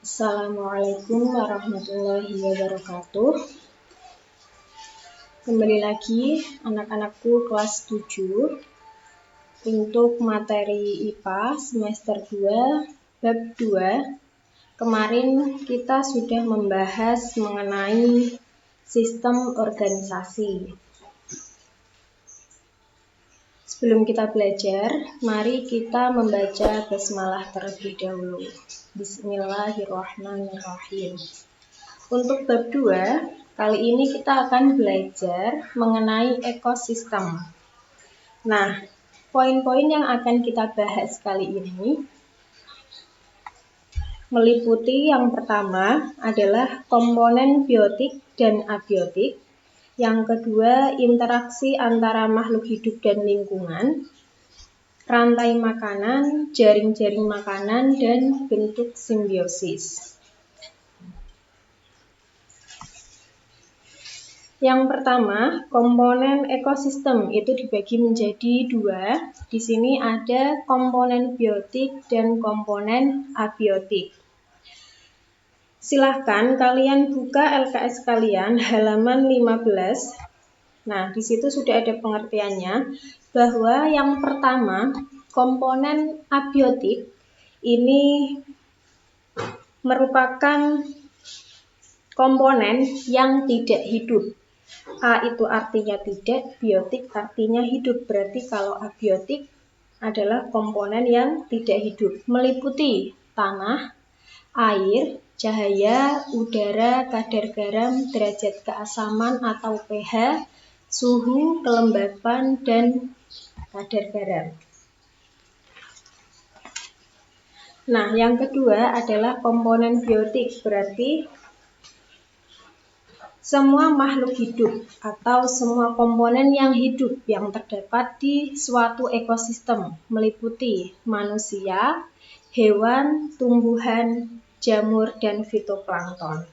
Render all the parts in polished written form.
Assalamualaikum warahmatullahi wabarakatuh. Kembali lagi anak-anakku kelas 7 untuk materi IPA semester 2 bab 2. Kemarin kita sudah membahas mengenai sistem organisasi. Sebelum kita belajar, mari kita membaca basmalah terlebih dahulu. Bismillahirrahmanirrahim. Untuk bab 2, kali ini kita akan belajar mengenai ekosistem. Nah, poin-poin yang akan kita bahas kali ini meliputi yang pertama adalah komponen biotik dan abiotik. Yang kedua, interaksi antara makhluk hidup dan lingkungan, rantai makanan, jaring-jaring makanan, dan bentuk simbiosis. Yang pertama, komponen ekosistem itu dibagi menjadi dua. Di sini ada komponen biotik dan komponen abiotik. Silahkan kalian buka LKS kalian halaman 15. Nah, di situ sudah ada pengertiannya bahwa yang pertama, komponen abiotik ini merupakan komponen yang tidak hidup. A itu artinya tidak, biotik artinya hidup. Berarti kalau abiotik adalah komponen yang tidak hidup, meliputi tanah, air, cahaya, udara, kadar garam, derajat keasaman atau pH, suhu, kelembapan, dan kadar garam. Nah, yang kedua adalah komponen biotik, berarti semua makhluk hidup atau semua komponen yang hidup yang terdapat di suatu ekosistem, meliputi manusia, hewan, tumbuhan, jamur, dan fitoplankton.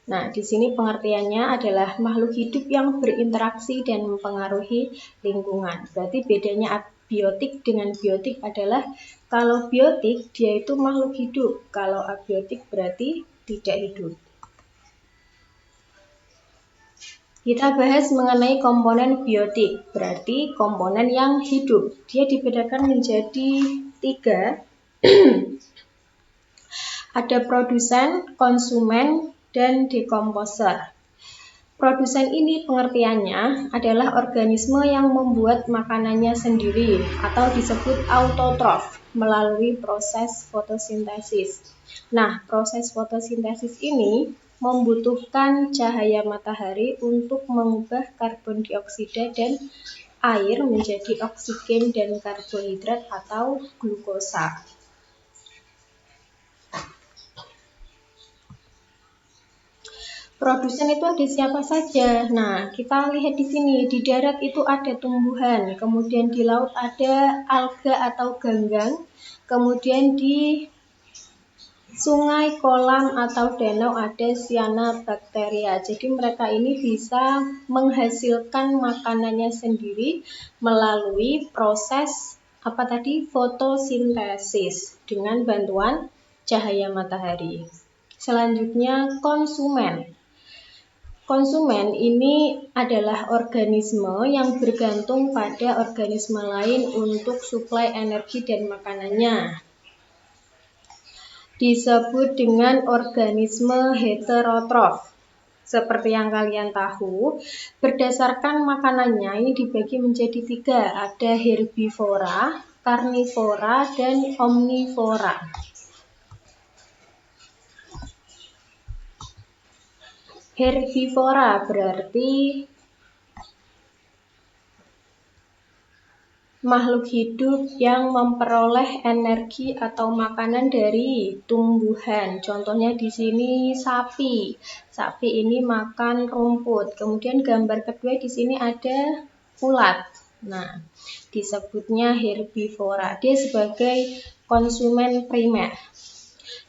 Nah, di sini pengertiannya adalah makhluk hidup yang berinteraksi dan mempengaruhi lingkungan. Berarti bedanya abiotik dengan biotik adalah kalau biotik dia itu makhluk hidup, kalau abiotik berarti tidak hidup. Kita bahas mengenai komponen biotik, berarti komponen yang hidup. Dia dibedakan menjadi 3. Ada produsen, konsumen, dan dekomposer. Produsen ini pengertiannya adalah organisme yang membuat makanannya sendiri atau disebut autotrof melalui proses fotosintesis. Nah, proses fotosintesis ini membutuhkan cahaya matahari untuk mengubah karbon dioksida dan air menjadi oksigen dan karbohidrat atau glukosa. Produsen itu ada siapa saja? Nah, kita lihat di sini, di darat itu ada tumbuhan, kemudian di laut ada alga atau ganggang, kemudian di sungai, kolam, atau danau ada cyanobacteria. Jadi mereka ini bisa menghasilkan makanannya sendiri melalui proses fotosintesis dengan bantuan cahaya matahari. Selanjutnya konsumen. Konsumen ini adalah organisme yang bergantung pada organisme lain untuk suplai energi dan makanannya. Disebut dengan organisme heterotrof. Seperti yang kalian tahu, berdasarkan makanannya ini dibagi menjadi 3. Ada herbivora, karnivora, dan omnivora. Herbivora berarti makhluk hidup yang memperoleh energi atau makanan dari tumbuhan. Contohnya di sini sapi. Sapi ini makan rumput. Kemudian gambar kedua di sini ada ulat. Nah, disebutnya herbivora. Dia sebagai konsumen primer.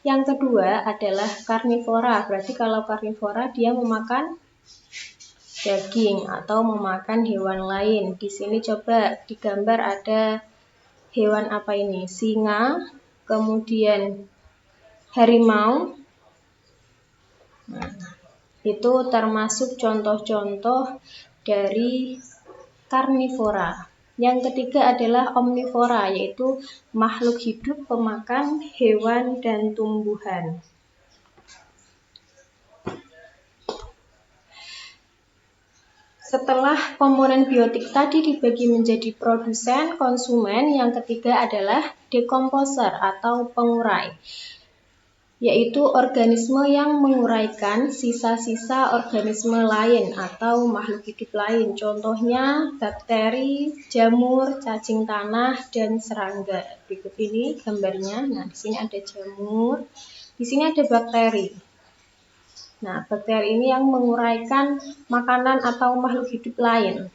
Yang kedua adalah karnivora. Berarti kalau karnivora dia memakan daging atau memakan hewan lain. Di sini coba digambar ada hewan apa ini? Singa, kemudian harimau. Nah, itu termasuk contoh-contoh dari karnivora. Yang ketiga adalah omnivora, yaitu makhluk hidup pemakan hewan dan tumbuhan. Setelah komponen biotik tadi dibagi menjadi produsen, konsumen, yang ketiga adalah dekomposer atau pengurai, yaitu organisme yang menguraikan sisa-sisa organisme lain atau makhluk hidup lain. Contohnya bakteri, jamur, cacing tanah, dan serangga. Berikut ini gambarnya. Nah, di sini ada jamur, di sini ada bakteri. Nah, bakteri ini yang menguraikan makanan atau makhluk hidup lain.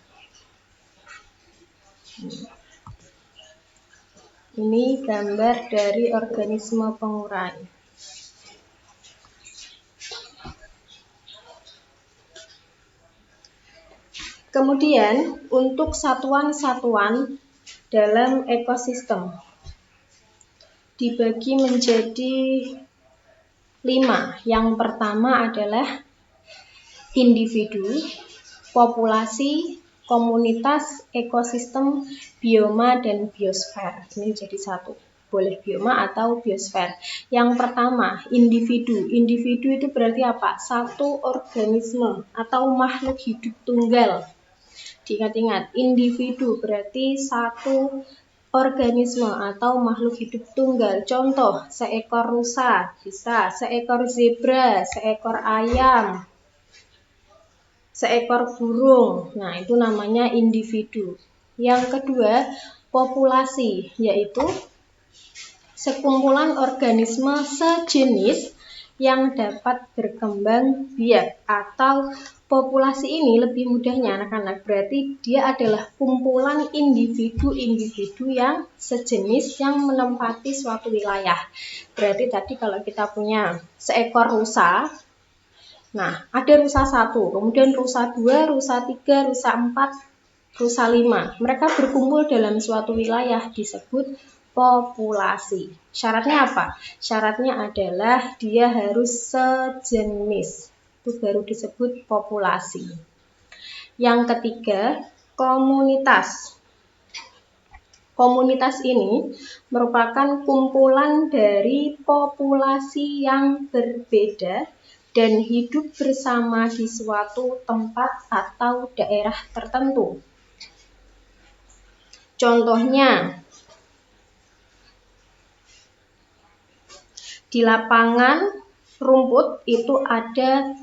Ini gambar dari organisme pengurai. Kemudian untuk satuan-satuan dalam ekosistem dibagi menjadi 5. Yang pertama adalah individu, populasi, komunitas, ekosistem, bioma, dan biosfer. Ini jadi satu. Boleh bioma atau biosfer. Yang pertama, individu. Individu itu berarti apa? Satu organisme atau makhluk hidup tunggal. Diingat-ingat, individu berarti satu organisme atau makhluk hidup tunggal. Contoh, seekor rusa bisa, seekor zebra, seekor ayam, seekor burung. Nah, itu namanya individu. Yang kedua, populasi, yaitu sekumpulan organisme sejenis yang dapat berkembang biak. Atau populasi ini lebih mudahnya anak-anak, berarti dia adalah kumpulan individu-individu yang sejenis yang menempati suatu wilayah. Berarti tadi kalau kita punya seekor rusa, nah ada rusa 1, kemudian rusa 2, rusa 3, rusa 4, rusa 5. Mereka berkumpul dalam suatu wilayah disebut populasi. Syaratnya apa? Syaratnya adalah dia harus sejenis. Itu baru disebut populasi. Yang ketiga, komunitas. Komunitas ini merupakan kumpulan dari populasi yang berbeda dan hidup bersama di suatu tempat atau daerah tertentu. Contohnya, di lapangan rumput itu ada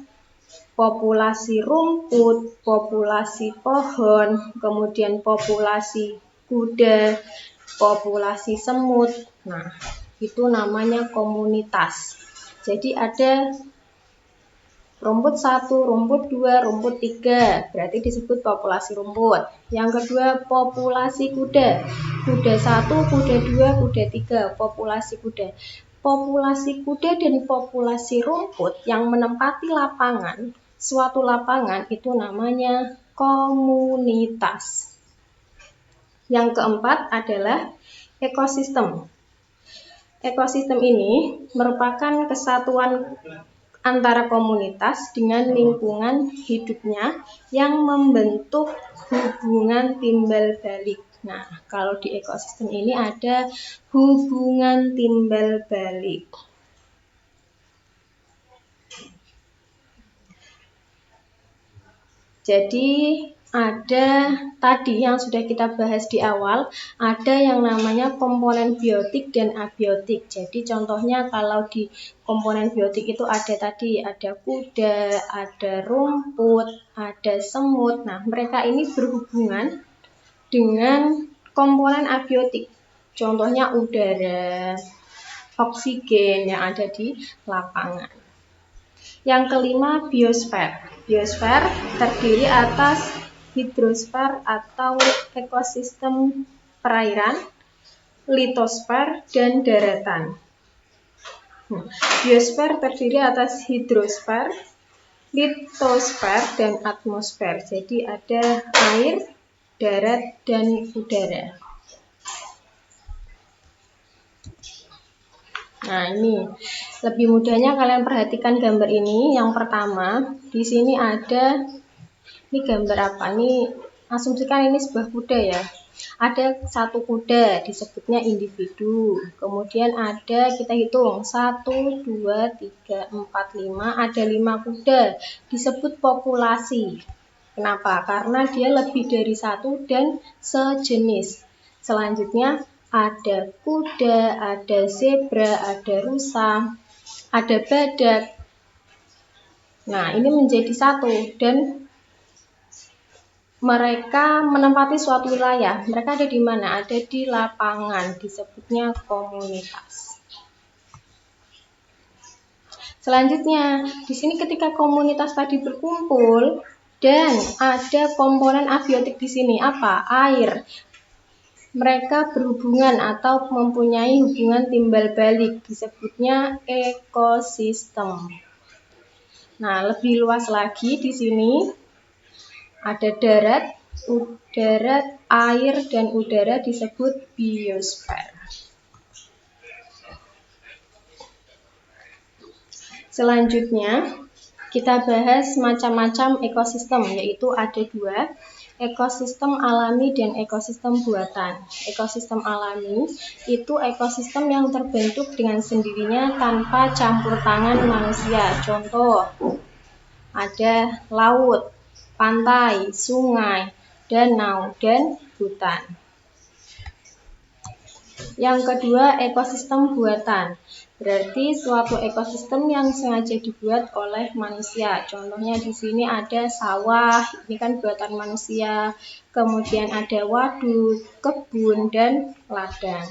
populasi rumput, populasi pohon, kemudian populasi kuda, populasi semut. Nah, itu namanya komunitas. Jadi ada rumput 1, rumput 2, rumput 3, berarti disebut populasi rumput. Yang kedua, populasi kuda. Kuda 1, kuda 2, kuda 3, populasi kuda. Populasi kuda dan populasi rumput yang menempati lapangan, suatu lapangan, itu namanya komunitas. Yang keempat adalah ekosistem. Ekosistem ini merupakan kesatuan antara komunitas dengan lingkungan hidupnya yang membentuk hubungan timbal balik. Nah, kalau di ekosistem ini ada hubungan timbal balik. Jadi ada tadi yang sudah kita bahas di awal, ada yang namanya komponen biotik dan abiotik. Jadi contohnya kalau di komponen biotik itu ada tadi, ada kuda, ada rumput, ada semut. Nah, mereka ini berhubungan dengan komponen abiotik. Contohnya udara, oksigen yang ada di lapangan. Yang kelima, biosfer. Biosfer terdiri atas hidrosfer atau ekosistem perairan, litosfer, dan daratan. Biosfer terdiri atas hidrosfer, litosfer, dan atmosfer. Jadi ada air, darat, dan udara. Nah, ini lebih mudahnya kalian perhatikan gambar ini. Yang pertama, di sini ada, ini gambar apa? Ini asumsikan ini sebuah kuda ya. Ada satu kuda, disebutnya individu. Kemudian ada, kita hitung, 1, 2, 3, 4, 5, ada 5 kuda, disebut populasi. Kenapa? Karena dia lebih dari satu dan sejenis. Selanjutnya ada kuda, ada zebra, ada rusa, ada badak. Nah, ini menjadi satu dan mereka menempati suatu wilayah. Mereka ada di mana? Ada di lapangan, disebutnya komunitas. Selanjutnya, di sini ketika komunitas tadi berkumpul dan ada komponen abiotik di sini, apa? Air. Mereka berhubungan atau mempunyai hubungan timbal balik, disebutnya ekosistem. Nah, lebih luas lagi di sini ada darat, air, dan udara, disebut biosfer. Selanjutnya, kita bahas macam-macam ekosistem, yaitu ada 2, ekosistem alami dan ekosistem buatan. Ekosistem alami itu ekosistem yang terbentuk dengan sendirinya tanpa campur tangan manusia. Contoh, ada laut, pantai, sungai, danau, dan hutan. Yang kedua, ekosistem buatan. Berarti suatu ekosistem yang sengaja dibuat oleh manusia. Contohnya di sini ada sawah, ini kan buatan manusia. Kemudian ada waduk, kebun, dan ladang.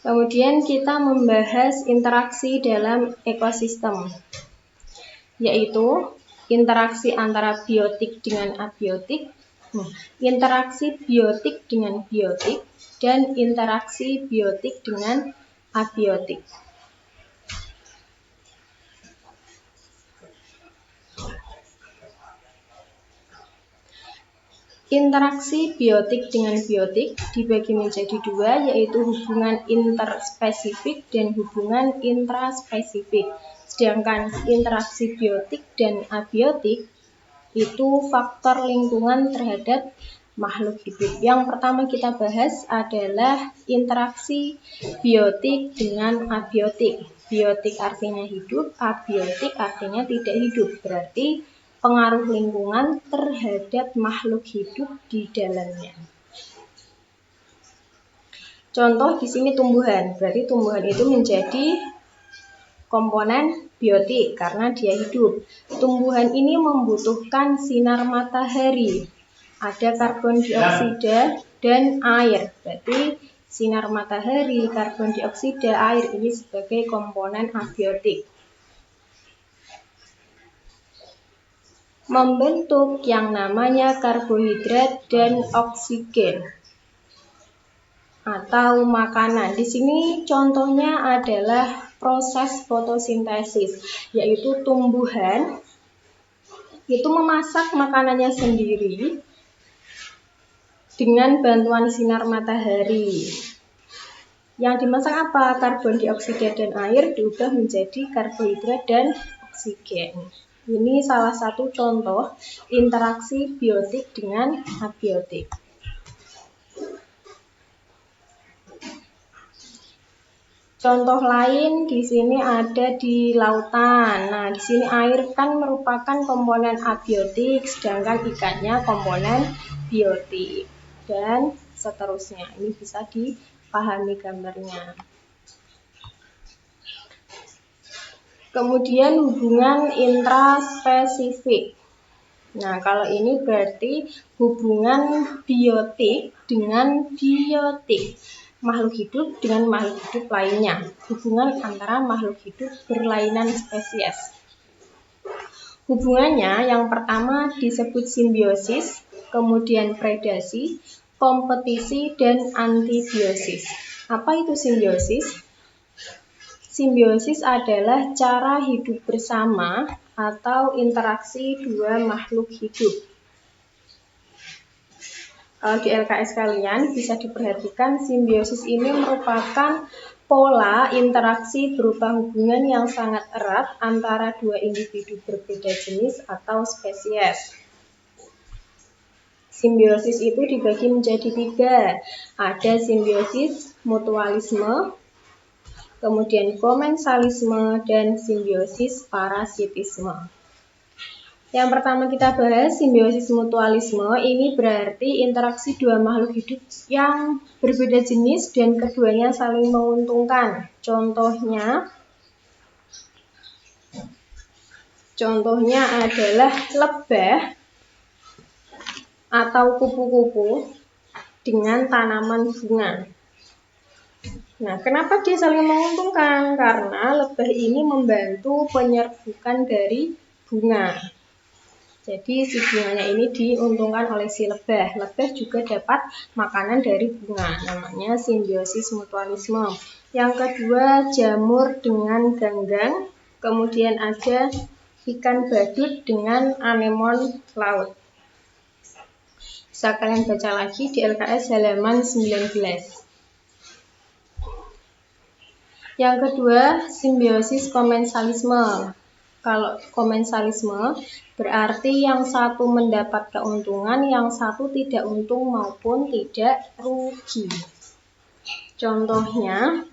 Kemudian kita membahas interaksi dalam ekosistem, yaitu interaksi antara biotik dengan abiotik, interaksi biotik dengan biotik, dan interaksi biotik dengan abiotik. Interaksi biotik dengan biotik dibagi menjadi 2, yaitu hubungan interspesifik dan hubungan intraspesifik. Sedangkan interaksi biotik dan abiotik itu faktor lingkungan terhadap makhluk hidup. Yang pertama kita bahas adalah interaksi biotik dengan abiotik. Biotik artinya hidup, abiotik artinya tidak hidup. Berarti pengaruh lingkungan terhadap makhluk hidup di dalamnya. Contoh di sini tumbuhan. Berarti tumbuhan itu menjadi komponen biotik karena dia hidup. Tumbuhan ini membutuhkan sinar matahari. Ada karbon dioksida dan air. Berarti sinar matahari, karbon dioksida, air ini sebagai komponen abiotik. Membentuk yang namanya karbohidrat dan oksigen atau makanan. Di sini contohnya adalah proses fotosintesis, yaitu tumbuhan itu memasak makanannya sendiri dengan bantuan sinar matahari. Yang dimasak apa? Karbon dioksida dan air diubah menjadi karbohidrat dan oksigen. Ini salah satu contoh interaksi biotik dengan abiotik. Contoh lain di sini ada di lautan. Nah, di sini air kan merupakan komponen abiotik, sedangkan ikannya komponen biotik. Dan seterusnya. Ini bisa dipahami gambarnya. Kemudian hubungan intraspesifik. Nah, kalau ini berarti hubungan biotik dengan biotik. Makhluk hidup dengan makhluk hidup lainnya. Hubungan antara makhluk hidup berlainan spesies. Hubungannya yang pertama disebut simbiosis, kemudian predasi, kompetisi, dan antibiosis. Apa itu simbiosis? Simbiosis adalah cara hidup bersama atau interaksi dua makhluk hidup. Kalau di LKS kalian bisa diperhatikan, simbiosis ini merupakan pola interaksi berupa hubungan yang sangat erat antara dua individu berbeda jenis atau spesies. Simbiosis itu dibagi menjadi 3. Ada simbiosis mutualisme, kemudian komensalisme, dan simbiosis parasitisme. Yang pertama kita bahas simbiosis mutualisme. Ini berarti interaksi dua makhluk hidup yang berbeda jenis dan keduanya saling menguntungkan. Contohnya adalah lebah atau kupu-kupu dengan tanaman bunga. Nah, kenapa dia saling menguntungkan? Karena lebah ini membantu penyerbukan dari bunga. Jadi si bunganya ini diuntungkan oleh si lebah. Lebah juga dapat makanan dari bunga. Namanya simbiosis mutualisme. Yang kedua, jamur dengan ganggang. Kemudian ada ikan badut dengan anemon laut. Bisa kalian baca lagi di LKS halaman 19. Yang kedua, simbiosis komensalisme. Kalau komensalisme berarti yang satu mendapat keuntungan, yang satu tidak untung maupun tidak rugi. Contohnya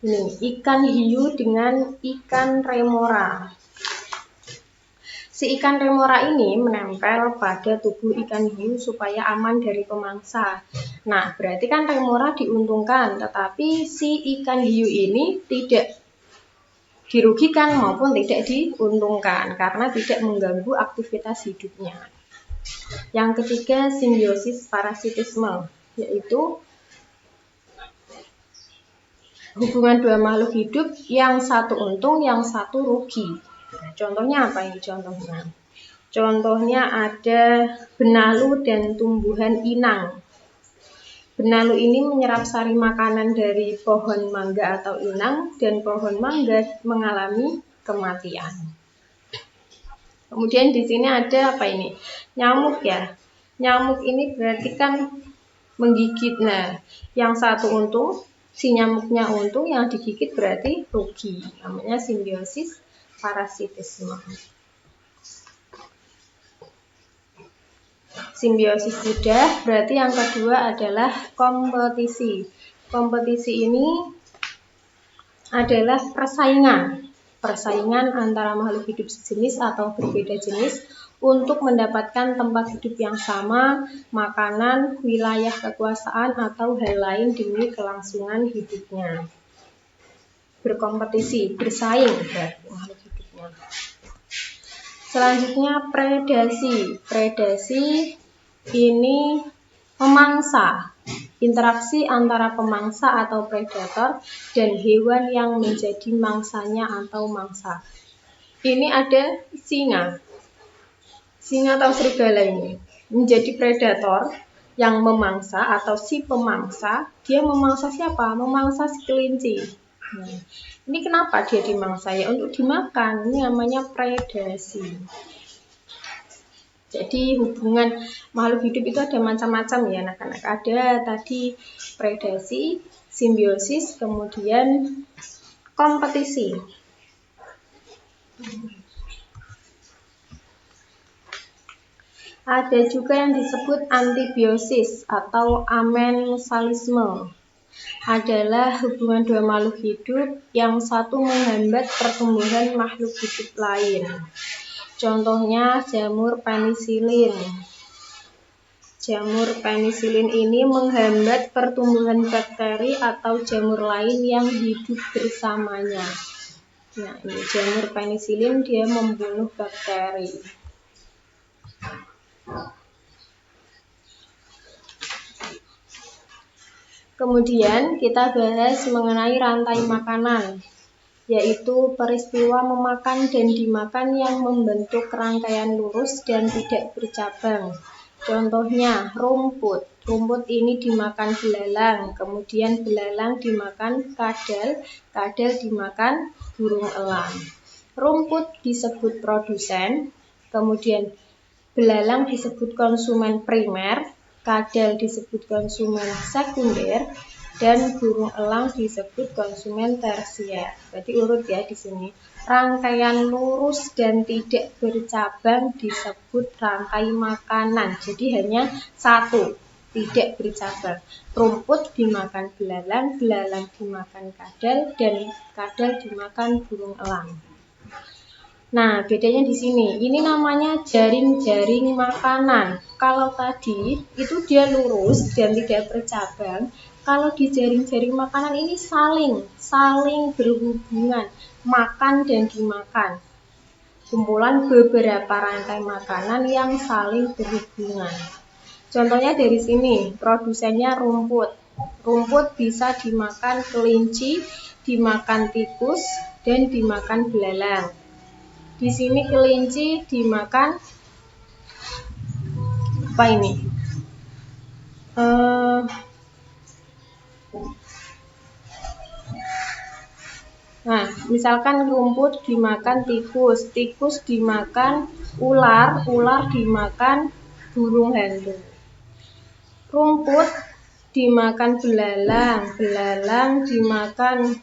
ini, ikan hiu dengan ikan remora. Si ikan remora ini menempel pada tubuh ikan hiu supaya aman dari pemangsa. Nah, berarti kan remora diuntungkan, tetapi si ikan hiu ini tidak dirugikan maupun tidak diuntungkan karena tidak mengganggu aktivitas hidupnya. Yang ketiga, simbiosis parasitisme, yaitu hubungan dua makhluk hidup yang satu untung, yang satu rugi. Nah, contohnya apa ini? Contohnya ada benalu dan tumbuhan inang. Benalu ini menyerap sari makanan dari pohon mangga atau inang, dan pohon mangga mengalami kematian. Kemudian di sini ada apa ini? Nyamuk ya. Nyamuk ini berarti kan menggigit. Nah, yang satu untung, si nyamuknya untung, yang digigit berarti rugi. Namanya simbiosis parasitisme. Simbiosis sudah, berarti yang kedua adalah kompetisi. Kompetisi ini adalah persaingan antara makhluk hidup sejenis atau berbeda jenis untuk mendapatkan tempat hidup yang sama, makanan, wilayah kekuasaan, atau hal lain demi kelangsungan hidupnya. Berkompetisi, bersaing berarti makhluk hidupnya. Selanjutnya predasi. Predasi ini memangsa, interaksi antara pemangsa atau predator dan hewan yang menjadi mangsanya atau mangsa. Ini ada singa atau serigala ini menjadi predator yang memangsa atau si pemangsa. Dia memangsa siapa? Memangsa si kelinci. Nah, ini kenapa dia dimangsa? Ya untuk dimakan. Ini namanya predasi. Jadi hubungan makhluk hidup itu ada macam-macam ya anak-anak. Ada tadi predasi, simbiosis, kemudian kompetisi. Ada juga yang disebut antibiosis atau amensalisme. Adalah hubungan dua makhluk hidup yang satu menghambat pertumbuhan makhluk hidup lain. Contohnya jamur penisilin. Jamur penisilin ini menghambat pertumbuhan bakteri atau jamur lain yang hidup bersamanya. Nah, ini jamur penisilin dia membunuh bakteri. Kemudian kita bahas mengenai rantai makanan, yaitu peristiwa memakan dan dimakan yang membentuk rangkaian lurus dan tidak bercabang. Contohnya rumput. Rumput ini dimakan belalang, kemudian belalang dimakan kadal, kadal dimakan burung elang. Rumput disebut produsen, kemudian belalang disebut konsumen primer, kadal disebut konsumen sekunder, dan burung elang disebut konsumen tersier. Berarti urut ya di sini. Rangkaian lurus dan tidak bercabang disebut rantai makanan. Jadi hanya satu, tidak bercabang. Rumput dimakan belalang, belalang dimakan kadal, dan kadal dimakan burung elang. Nah, bedanya di sini. Ini namanya jaring-jaring makanan. Kalau tadi itu dia lurus dan tidak bercabang. Kalau di jaring-jaring makanan ini saling berhubungan, makan dan dimakan. Kumpulan beberapa rantai makanan yang saling berhubungan. Contohnya dari sini, produsennya rumput. Rumput bisa dimakan kelinci, dimakan tikus, dan dimakan belalang. Di sini kelinci dimakan apa ini? Nah, misalkan rumput dimakan tikus, tikus dimakan ular, ular dimakan burung hantu. Rumput dimakan belalang, belalang dimakan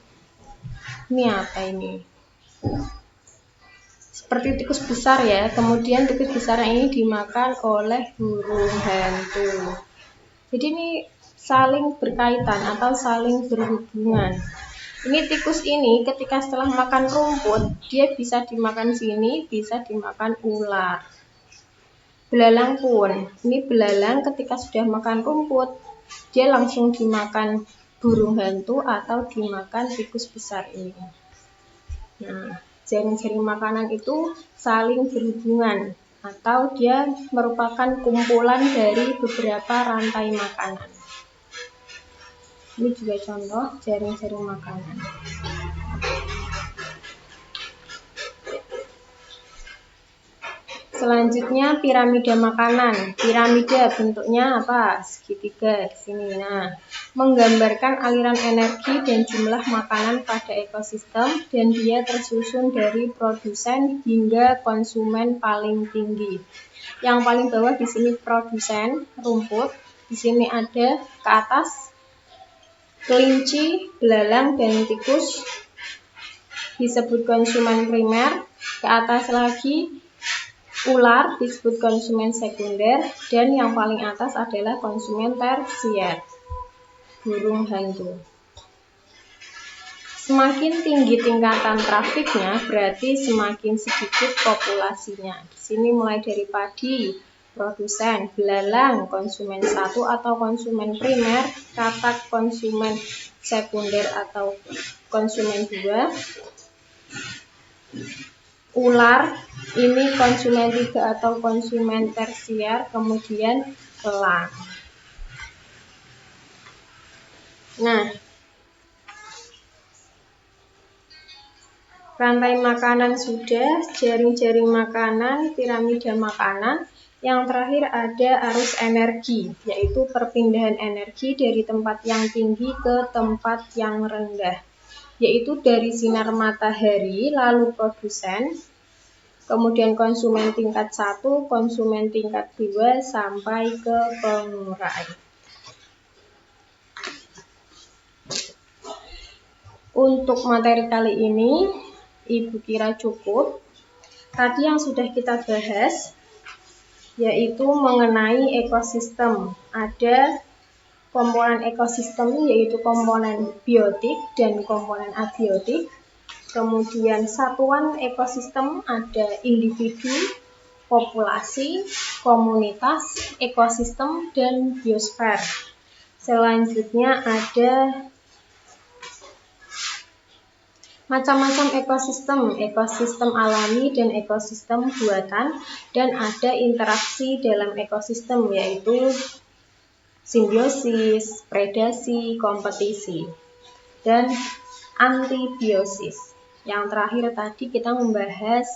ini apa ini? Seperti tikus besar ya, kemudian tikus besar ini dimakan oleh burung hantu. Jadi ini saling berkaitan atau saling berhubungan. Ini tikus ini ketika setelah makan rumput, dia bisa dimakan sini, bisa dimakan ular. Belalang pun, ini belalang ketika sudah makan rumput, dia langsung dimakan burung hantu atau dimakan tikus besar ini. Nah, jaring-jaring makanan itu saling berhubungan atau dia merupakan kumpulan dari beberapa rantai makanan. Ini juga contoh jaring-jaring makanan. Selanjutnya piramida makanan. Piramida bentuknya apa? Segitiga di sini. Nah, menggambarkan aliran energi dan jumlah makanan pada ekosistem dan dia tersusun dari produsen hingga konsumen paling tinggi. Yang paling bawah di sini produsen rumput. Di sini ada ke atas kelinci, belalang dan tikus disebut konsumen primer. Ke atas lagi ular disebut konsumen sekunder, dan yang paling atas adalah konsumen tersier, burung hantu. Semakin tinggi tingkatan trafiknya, berarti semakin sedikit populasinya. Di sini mulai dari padi, produsen, belalang, konsumen 1 atau konsumen primer, katak konsumen sekunder atau konsumen 2, ular ini konsumen 3 atau konsumen tersier, kemudian elang. Nah, rantai makanan sudah, jaring-jaring makanan, piramida makanan. Yang terakhir ada arus energi, yaitu perpindahan energi dari tempat yang tinggi ke tempat yang rendah, yaitu dari sinar matahari, lalu produsen, kemudian konsumen tingkat 1, konsumen tingkat 2, sampai ke pengurai. Untuk materi kali ini, Ibu kira cukup. Tadi yang sudah kita bahas, yaitu mengenai ekosistem. Ada komponen ekosistem, yaitu komponen biotik dan komponen abiotik. Kemudian satuan ekosistem ada individu, populasi, komunitas, ekosistem, dan biosfer. Selanjutnya ada macam-macam ekosistem, ekosistem alami dan ekosistem buatan, dan ada interaksi dalam ekosistem yaitu simbiosis, predasi, kompetisi, dan antibiosis. Yang terakhir tadi kita membahas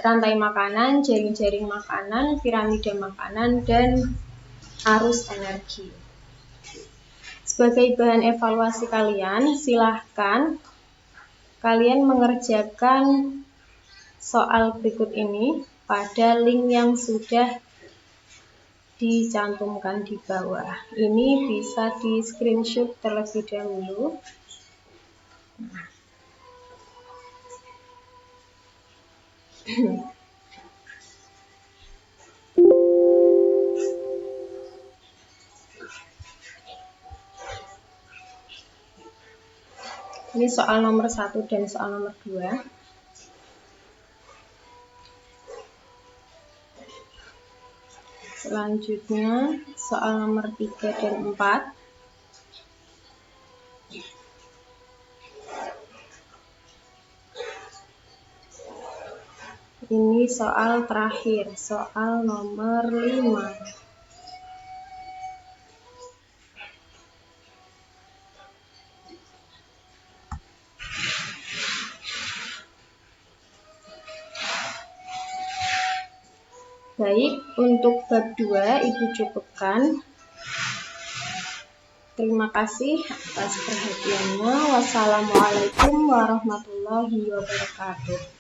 rantai makanan, jaring-jaring makanan, piramida makanan, dan arus energi. Sebagai bahan evaluasi kalian, silahkan kalian mengerjakan soal berikut ini. pada link yang sudah dicantumkan di bawah. Ini bisa di screenshot terlebih dahulu. Ini soal nomor 1 dan soal nomor 2. Selanjutnya soal nomor 3 dan 4. Ini soal terakhir, soal nomor 5. Baik, untuk bab 2 Ibu cukupkan. Terima kasih atas perhatiannya. Wassalamualaikum warahmatullahi wabarakatuh.